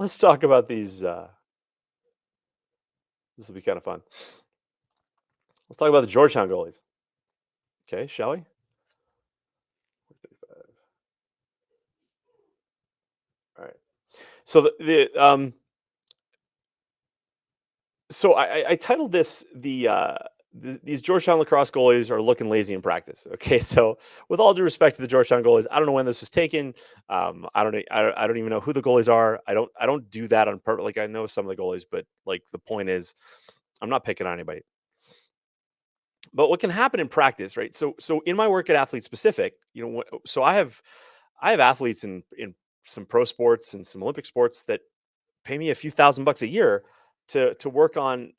Let's talk about these. This will be kind of fun. Let's talk about the Georgetown goalies. Okay, shall we? All right. So I titled this these Georgetown lacrosse goalies are looking lazy in practice. Okay, so with all due respect to the Georgetown goalies, I don't know when this was taken. I don't even know who the goalies are. I don't do that on purpose. Like I know some of the goalies, but like the point is, I'm not picking on anybody. But what can happen in practice, right? So in my work at Athlete Specific, so I have athletes in some pro sports and some Olympic sports that pay me a few $1,000s a year to work on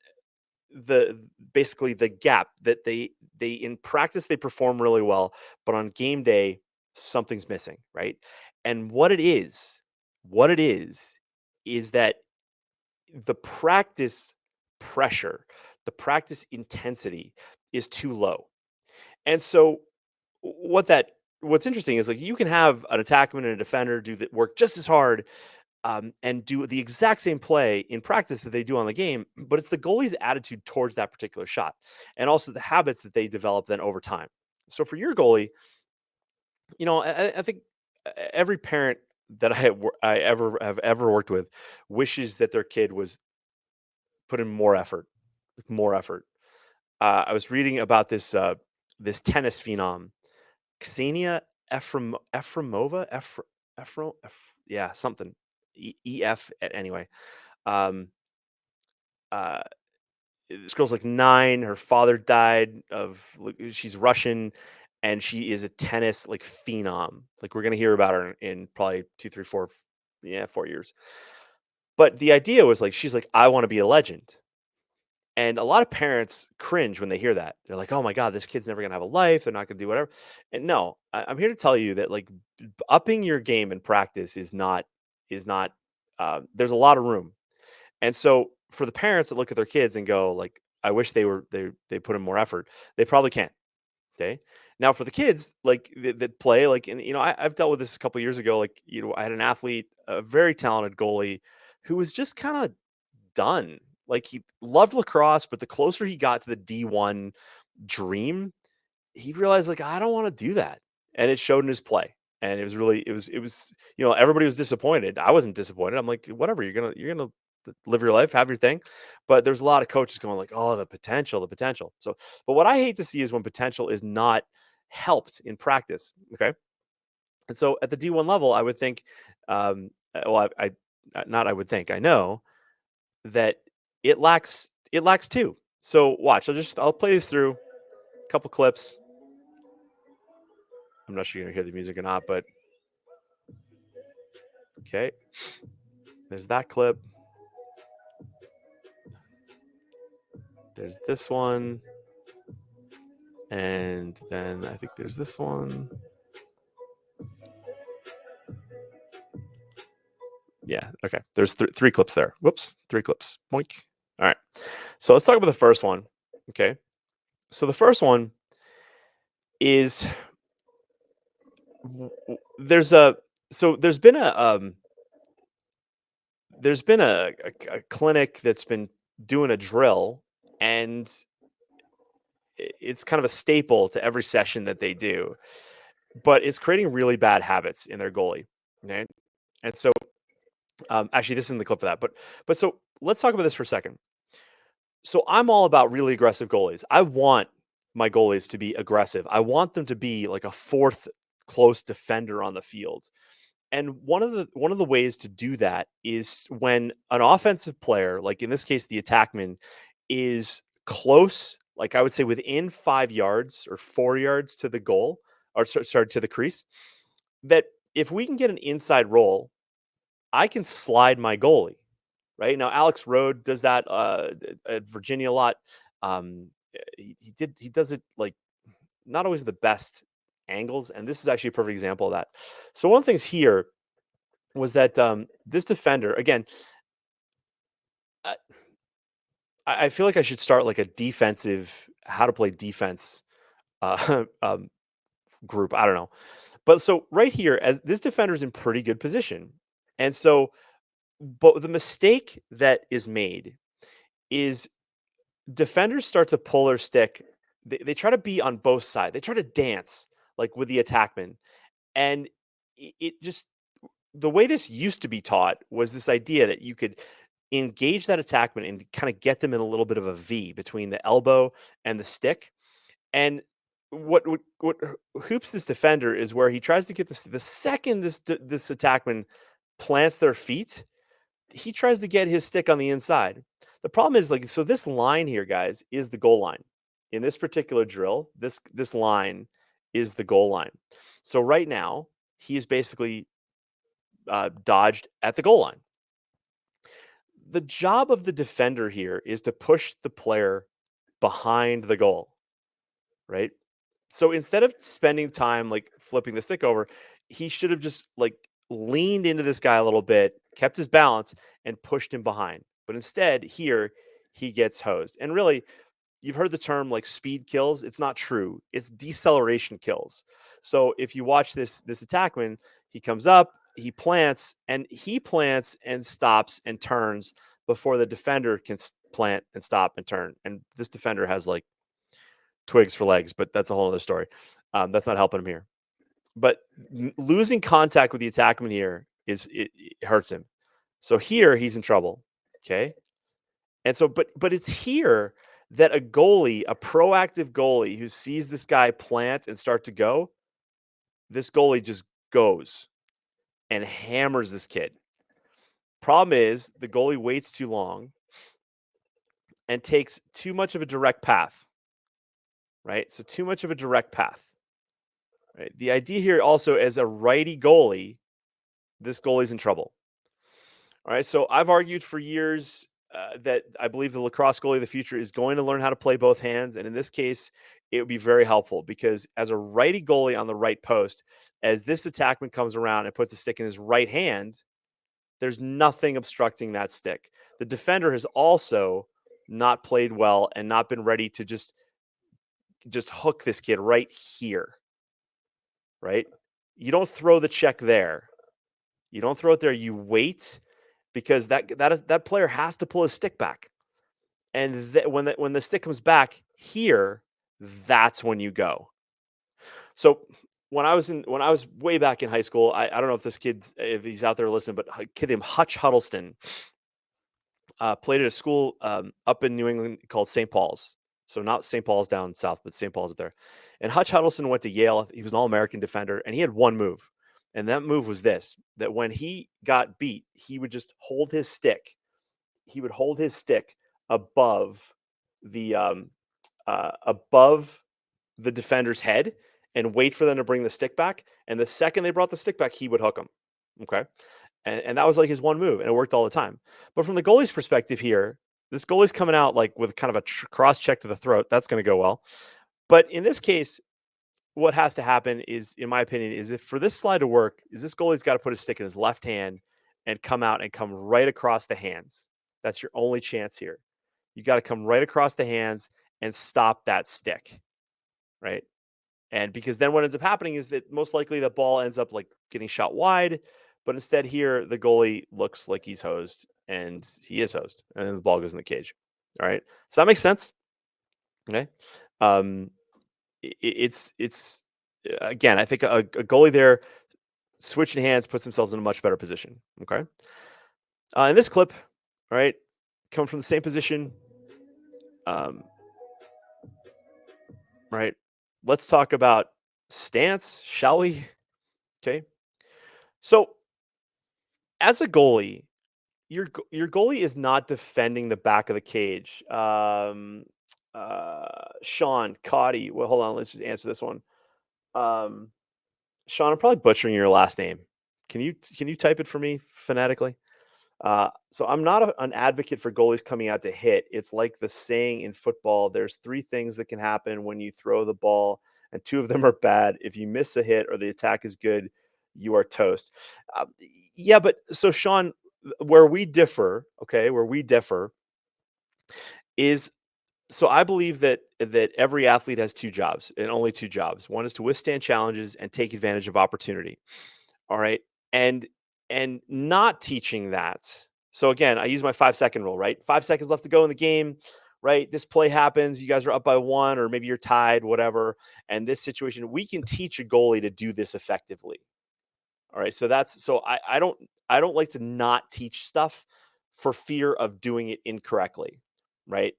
the basically the gap that they in practice they perform really well, but on game day something's missing, right? And what it is that the practice pressure, the practice intensity is too low. And so what's interesting is like you can have an attackman and a defender do the work just as hard and do the exact same play in practice that they do on the game, but it's the goalie's attitude towards that particular shot and also the habits that they develop then over time. So for your goalie, I think every parent that I ever have ever worked with wishes that their kid was put in more effort, more effort. I was reading about this tennis phenom, Ksenia Efremova, yeah, something, EF. Anyway, um, uh, this girl's like 9. Her father died of. She's Russian, and she is a tennis like phenom. Like we're gonna hear about her in probably 2, 3, 4, yeah, 4 years. But the idea was like she's like, I want to be a legend. And a lot of parents cringe when they hear that. They're like, "Oh my god, this kid's never gonna have a life. They're not gonna do whatever." And no, I'm here to tell you that like upping your game in practice is not. There's a lot of room, and so for the parents that look at their kids and go like, "I wish they put in more effort," they probably can't. Okay. Now for the kids like that play like, and I've dealt with this a couple years ago. Like I had an athlete, a very talented goalie, who was just kind of done. Like he loved lacrosse, but the closer he got to the D1 dream, he realized like I don't want to do that. And it showed in his play. And it was really it was everybody was disappointed. I wasn't disappointed. I'm like, whatever, you're gonna live your life, have your thing. But there's a lot of coaches going like, oh, the potential, the potential. So, but what I hate to see is when potential is not helped in practice. Okay. And so at the D1 level, I would think, well, not I would think, I know that it lacks too. So watch, I'll play this through a couple clips. I'm not sure you're gonna hear the music or not, but okay. There's that clip. There's this one. And then I think there's this one. Yeah, okay. There's three clips there. Whoops, three clips. Boink. All right. So let's talk about the first one. Okay. So the first one is there's a so there's been a clinic that's been doing a drill, and it's kind of a staple to every session that they do, but it's creating really bad habits in their goalie. Okay. And so actually this isn't the clip for that, but so let's talk about this for a second. So I'm all about really aggressive goalies. I want my goalies to be aggressive. I want them to be like a fourth close defender on the field. And one of the ways to do that is when an offensive player, like in this case the attackman, is close, like I would say within 5 yards or 4 yards to the goal, or sorry, to the crease, that if we can get an inside roll, I can slide my goalie. Right now, Alex Rode does that at Virginia a lot. He does it like not always the best angles, and this is actually a perfect example of that. So one of the things here was that this defender again. I, I feel like I should start like a defensive how to play defense group. I don't know, but so right here, as this defender is in pretty good position, and so But the mistake that is made is defenders start to pull their stick. They try to be on both sides. They try to dance like with the attackman, and it just the way this used to be taught was this idea that you could engage that attackman and kind of get them in a little bit of a V between the elbow and the stick. And what hoops this defender is where he tries to get this the second this attackman plants their feet, he tries to get his stick on the inside. The problem is like so this line here, guys, is the goal line. In this particular drill, this line is the goal line. So right now, he is basically dodged at the goal line. The job of the defender here is to push the player behind the goal, right? So instead of spending time like flipping the stick over, he should have just like leaned into this guy a little bit, kept his balance, and pushed him behind. But instead, here he gets hosed. And really, you've heard the term like speed kills. It's not true. It's deceleration kills. So if you watch this attackman, he comes up, he plants and stops and turns before the defender can plant and stop and turn. And this defender has like twigs for legs, but that's a whole other story. That's not helping him here. But losing contact with the attackman here it hurts him. So here he's in trouble. Okay. And so, but it's here that a goalie, a proactive goalie who sees this guy plant and start to go, this goalie just goes and hammers this kid. Problem is the goalie waits too long and takes too much of a direct path. Right? So too much of a direct path. Right? The idea here also as a righty goalie, this goalie's in trouble. All right. So I've argued for years that I believe the lacrosse goalie of the future is going to learn how to play both hands. And in this case, it would be very helpful because as a righty goalie on the right post, as this attackman comes around and puts a stick in his right hand, there's nothing obstructing that stick. The defender has also not played well and not been ready to just hook this kid right here. Right? You don't throw the check there. You don't throw it there. You wait because that player has to pull his stick back. And when the stick comes back here, that's when you go. So when I was way back in high school, I don't know if this kid if he's out there listening, but a kid named Hutch Huddleston played at a school up in New England called St. Paul's. So not St. Paul's down south, but St. Paul's up there. And Hutch Huddleston went to Yale. He was an All-American defender, and he had one move. And that move was this, that when he got beat, he would just hold his stick. He would hold his stick above the defender's head and wait for them to bring the stick back. And the second they brought the stick back, he would hook them. Okay. And that was like his one move, and it worked all the time. But from the goalie's perspective here, this goalie's coming out like with kind of a cross check to the throat. That's going to go well. But in this case, what has to happen is, in my opinion, is if for this slide to work, is this goalie's got to put his stick in his left hand and come out and come right across the hands. That's your only chance here. You got to come right across the hands and stop that stick, right? And because then what ends up happening is that most likely the ball ends up like getting shot wide, but instead here the goalie looks like he's hosed, and he is hosed, and then the ball goes in the cage. All right, so that makes sense. Okay, it's again, I think a goalie there switching hands puts themselves in a much better position. Okay, in this clip, all right, coming from the same position, right. Let's talk about stance, shall we? Okay, so as a goalie, your goalie is not defending the back of the cage. Sean Cotty. Well, hold on. Let's just answer this one. Um, Sean, I'm probably butchering your last name. Can you type it for me phonetically? So I'm not an advocate for goalies coming out to hit. It's like the saying in football: there's three things that can happen when you throw the ball, and two of them are bad. If you miss a hit or the attack is good, you are toast. Uh, yeah, but so Sean, where we differ, okay, where we differ is so I believe that every athlete has two jobs and only two jobs. One is to withstand challenges and take advantage of opportunity. All right. And and not teaching that. So again, I use my 5-second rule, right? 5 seconds left to go in the game, right? This play happens. You guys are up by one, or maybe you're tied, whatever. And this situation, we can teach a goalie to do this effectively. All right. I don't like to not teach stuff for fear of doing it incorrectly. Right.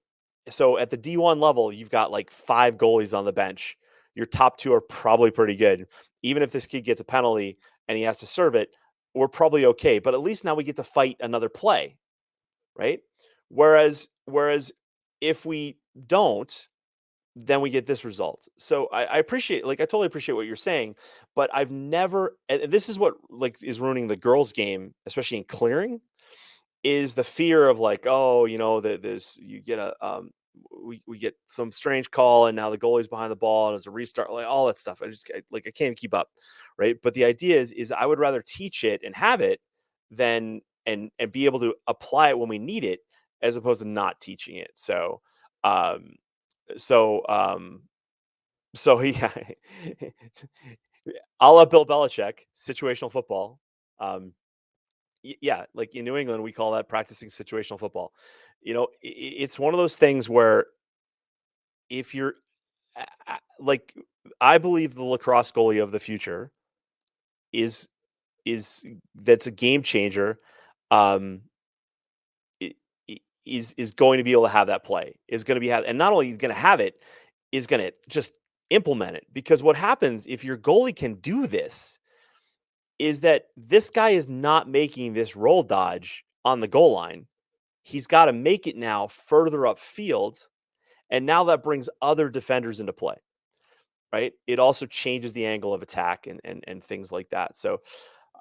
So at the D1 level, you've got like 5 goalies on the bench. Your top 2 are probably pretty good. Even if this kid gets a penalty and he has to serve it, we're probably okay. But at least now we get to fight another play. Right. Whereas if we don't, then we get this result. So I appreciate, like, I totally appreciate what you're saying, but I've never, and this is what like is ruining the girls' game, especially in clearing, is the fear of like, oh, there's you get we get some strange call and now the goalie's behind the ball and it's a restart, like all that stuff. I can't even keep up, right? But the idea is I would rather teach it and have it than and be able to apply it when we need it, as opposed to not teaching it. Um, so um, so he, a la Bill Belichick, situational football. Um, yeah, like in New England, we call that practicing situational football. It's one of those things where if you're like, I believe the lacrosse goalie of the future is that's a game changer. Um, i- is going to be able to have that play, is going to and not only is going to have it, is going to just implement it. Because what happens if your goalie can do this is that this guy is not making this roll dodge on the goal line. He's got to make it now further upfield. And now that brings other defenders into play, right? It also changes the angle of attack and things like that.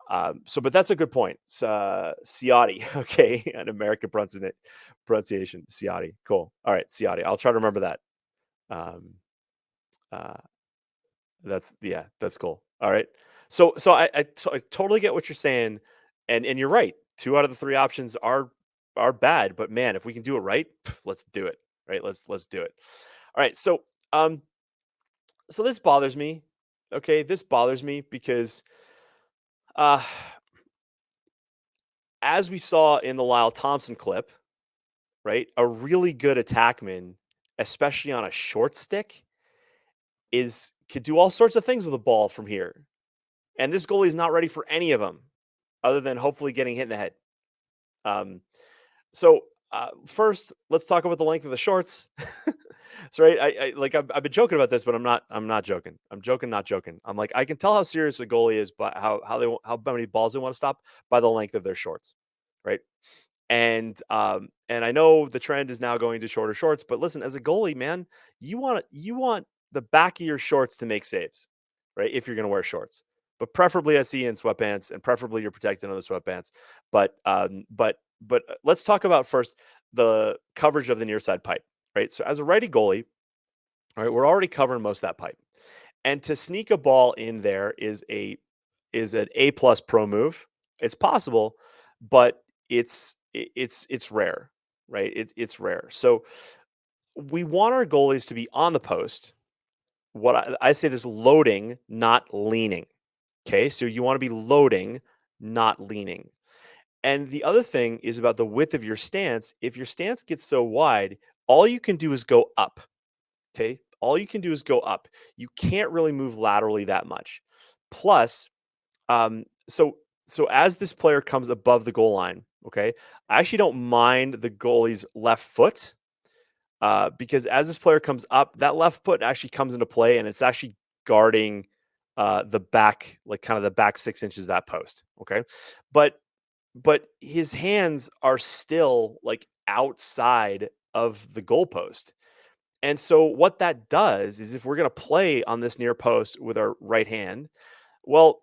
But that's a good point. Ciotti, okay, an American pronunciation, Ciotti. Cool. All right, Ciotti. I'll try to remember that. Um, uh, that's cool. All right. So I totally get what you're saying, and you're right. 2 out of the 3 options are bad, but man, if we can do it right, let's do it. Right? Let's do it. All right. Um so this bothers me. Okay, this bothers me because uh as we saw in the Lyle Thompson clip, right? A really good attackman, especially on a short stick, is could do all sorts of things with a ball from here. And this goalie's not ready for any of them, other than hopefully getting hit in the head. Um, first, let's talk about the length of the shorts. So, right, I've been joking about this, but I'm not joking. I'm joking, not joking. I'm like, I can tell how serious a goalie is by how many balls they want to stop by the length of their shorts, right? And I know the trend is now going to shorter shorts, but listen, as a goalie, man, you want the back of your shorts to make saves, right? If you're going to wear shorts, but preferably I see in sweatpants, and preferably you're protected under the sweatpants. But let's talk about first the coverage of the near side pipe, right? So as a righty goalie, all right, we're already covering most of that pipe, and to sneak a ball in there is an A plus pro move. It's possible, but it's rare, right? It's rare. So we want our goalies to be on the post. What I say this loading, not leaning. Okay, so you want to be loading, not leaning. And the other thing is about the width of your stance. If your stance gets so wide, all you can do is go up. Okay, all you can do is go up. You can't really move laterally that much. Plus, um, so so as this player comes above the goal line, okay, I actually don't mind the goalie's left foot, because as this player comes up, that left foot actually comes into play, and it's actually guarding the back, like kind of the back 6 inches of that post. Okay, but his hands are still like outside of the goalpost. And so what that does is if we're going to play on this near post with our right hand, well,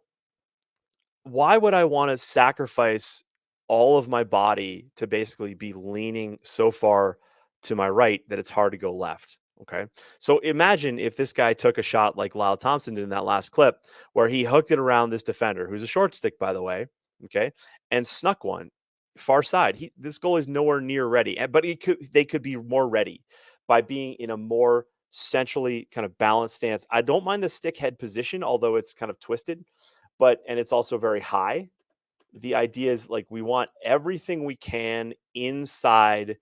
why would I want to sacrifice all of my body to basically be leaning so far to my right that it's hard to go left? Okay. So imagine if this guy took a shot like Lyle Thompson did in that last clip, where he hooked it around this defender, who's a short stick, by the way. Okay. And snuck one far side. This goal is nowhere near ready, but they could be more ready by being in a more centrally kind of balanced stance. I don't mind the stick head position, although it's kind of twisted, and it's also very high. the idea is like we want everything we can inside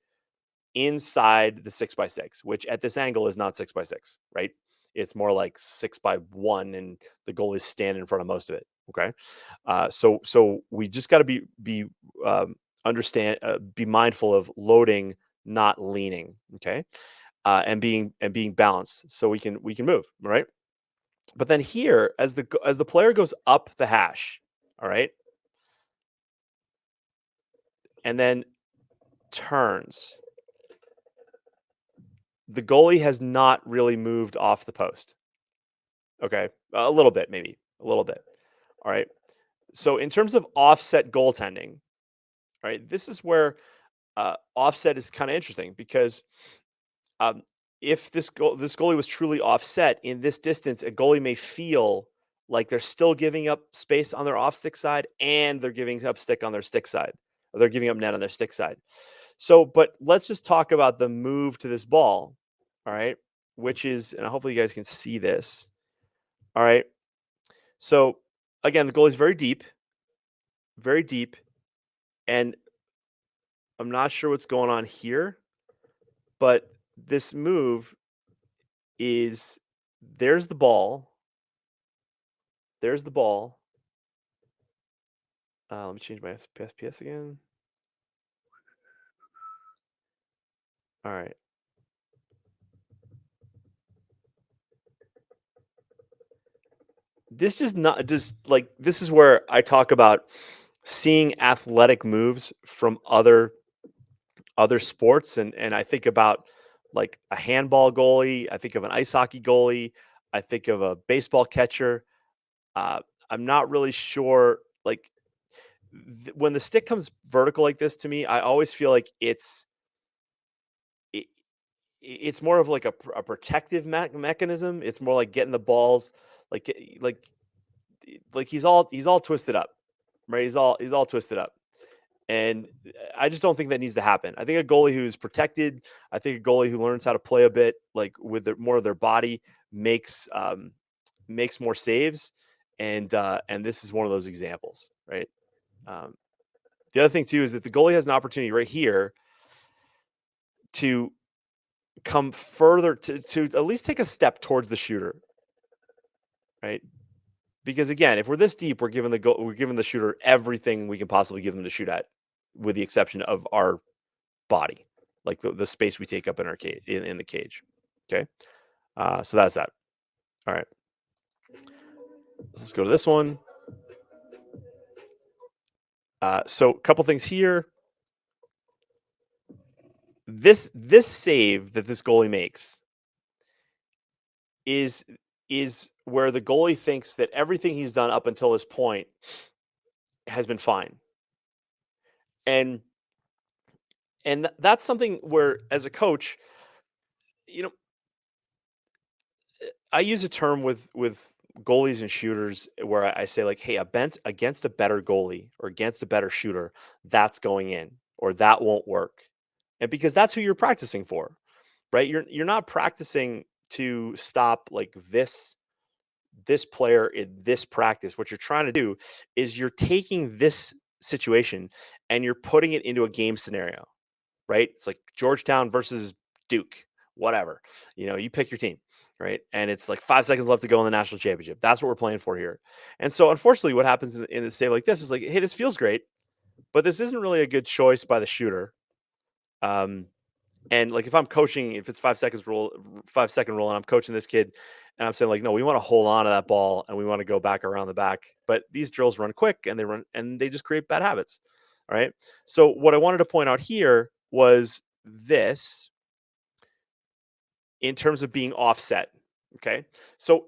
the 6x6, which at this angle is not 6x6, right? It's more like 6x1, and the goal is standing in front of most of it. Okay, so we just got to be mindful of loading, not leaning. Okay, and being balanced, so we can move, right? But then here, as the player goes up the hash, all right, and then turns, the goalie has not really moved off the post. Okay. A little bit, maybe a little bit. All right. So in terms of offset goaltending, right, this is where offset is kind of interesting because um, if this goalie was truly offset in this distance, a goalie may feel like they're still giving up space on their off stick side and they're giving up stick on their stick side. Or they're giving up net on their stick side. So, but let's just talk about the move to this ball. All right. Which is, and hopefully you guys can see this. All right. So again, the goalie's very deep, and I'm not sure what's going on here, but this move is there's the ball. There's the ball. Let me change my FPS again. All right. This is not just like this is where I talk about seeing athletic moves from other sports, and I think about like a handball goalie, I think of an ice hockey goalie, I think of a baseball catcher. Uh, I'm not really sure like when the stick comes vertical like this to me, I always feel like it, it's more of like a protective mechanism. It's more like getting the balls like like he's all twisted up, right? He's all twisted up. And I just don't think that needs to happen. I think a goalie who's protected, I think a goalie who learns how to play a bit like with more of their body makes more saves, and this is one of those examples, right? Um, the other thing too is that the goalie has an opportunity right here to come further to at least take a step towards the shooter, right? Because again, if we're this deep, we're giving the shooter everything we can possibly give them to shoot at, with the exception of our body, like the space we take up in our cage in the cage. Okay, so that's that. All right, let's go to this one. So a couple things here. This save that this goalie makes is is where the goalie thinks that everything he's done up until this point has been fine. And that's something where as a coach, you know, I use a term with goalies and shooters where I say like, hey, against a better goalie or against a better shooter, that's going in or that won't work. And because that's who you're practicing for, right? You're not practicing to stop like this player in this practice. What you're trying to do is you're taking this situation and you're putting it into a game scenario, right? It's like Georgetown versus Duke, whatever. You pick your team, right? And it's like 5 seconds left to go in the national championship. That's what we're playing for here. And so, unfortunately, what happens in a save like this is like, hey, this feels great, but this isn't really a good choice by the shooter. And like if I'm coaching, if it's 5 seconds rule, 5 second rule, and I'm coaching this kid, and I'm saying like, no, we want to hold on to that ball and we want to go back around the back. But these drills run quick and they just create bad habits. All right. So what I wanted to point out here was this in terms of being offset. Okay. So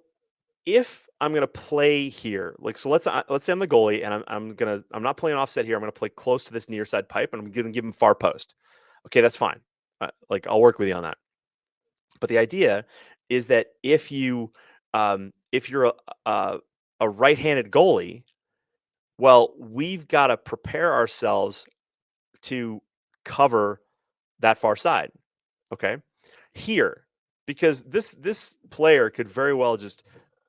if I'm gonna play here, like so let's say I'm the goalie and I'm not playing offset here. I'm gonna play close to this near side pipe and I'm gonna give him far post. Okay, that's fine. Like I'll work with you on that. But the idea is that if you're a right-handed goalie, well, we've got to prepare ourselves to cover that far side. Okay, here because this player could very well just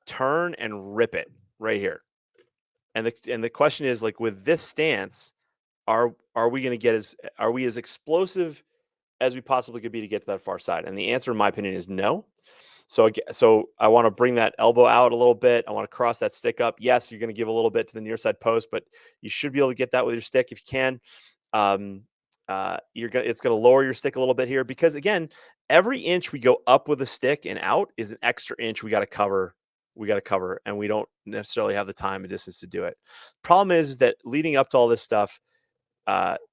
turn and rip it right here. And the question is, like, with this stance, are we going to are we as explosive as we possibly could be to get to that far side? And the answer, in my opinion, is no. So I want to bring that elbow out a little bit. I want to cross that stick up. Yes, you're going to give a little bit to the near side post, but you should be able to get that with your stick if you can. It's going to lower your stick a little bit here, because again, every inch we go up with a stick and out is an extra inch we got to cover. And we don't necessarily have the time and distance to do it. Problem is that leading up to all this stuff,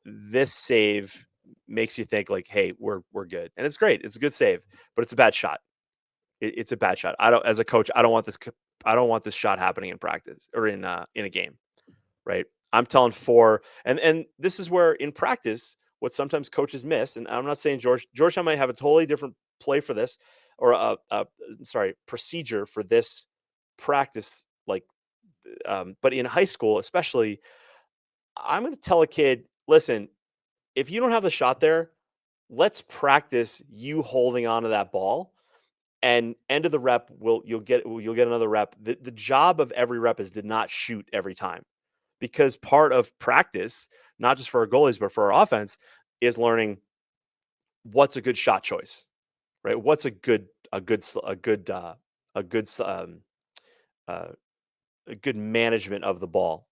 this save makes you think like, hey, we're good. And it's great. It's a good save, but it's a bad shot. It's a bad shot. As a coach, I don't want this shot happening in practice or in a game, right? I'm telling and this is where in practice, what sometimes coaches miss, and I'm not saying Georgetown might have a totally different play for this, or procedure for this practice, but in high school especially, I'm going to tell a kid, listen, if you don't have the shot there, let's practice you holding onto that ball, and end of the rep, you'll get another rep. The job of every rep is to not shoot every time, because part of practice, not just for our goalies but for our offense, is learning what's a good shot choice, right? What's a good management of the ball.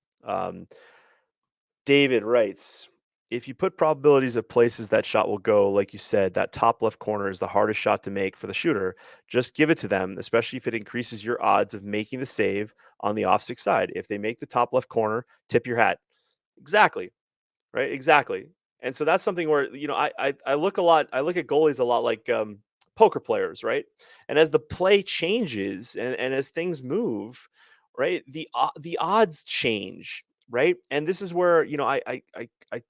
David writes, if you put probabilities of places that shot will go, like you said, that top left corner is the hardest shot to make for the shooter. Just give it to them, especially if it increases your odds of making the save on the offstick side. If they make the top left corner, tip your hat. Exactly. Right. Exactly. And so that's something where, I look at goalies a lot like poker players, right? And as the play changes and as things move, right, the odds change. Right. And this is where, I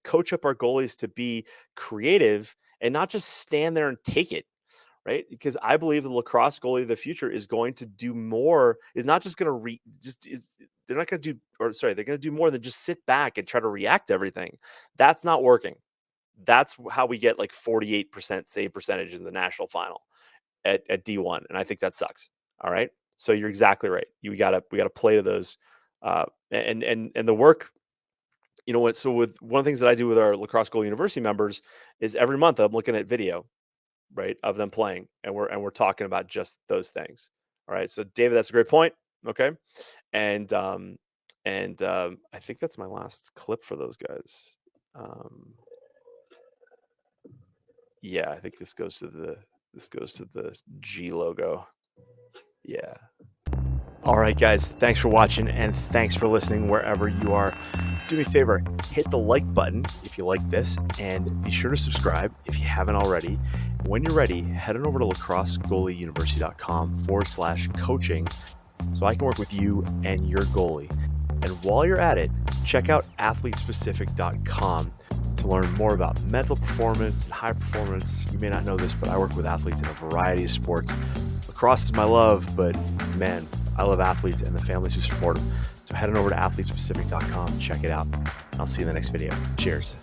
coach up our goalies to be creative and not just stand there and take it. Right. Because I believe the lacrosse goalie of the future is going to do more, is not just going to they're not going to do, they're going to do more than just sit back and try to react to everything. That's not working. That's how we get like 48% save percentage in the national final at D1. And I think that sucks. All right. So you're exactly right. We gotta play to those. And the work, so with one of the things that I do with our Lacrosse Goal University members is every month I'm looking at video, right, of them playing, and we're talking about just those things. All right. So David, that's a great point. Okay. And I think that's my last clip for those guys. Yeah, I think this goes to the G logo. Yeah. All right, guys, thanks for watching and thanks for listening wherever you are. Do me a favor, hit the like button if you like this, and be sure to subscribe if you haven't already. When you're ready, head on over to lacrossegoalieuniversity.com/coaching so I can work with you and your goalie. And while you're at it, check out athletespecific.com to learn more about mental performance and high performance. You may not know this, but I work with athletes in a variety of sports. Lacrosse is my love, but man, I love athletes and the families who support them. So head on over to athletespecific.com and check it out. I'll see you in the next video. Cheers.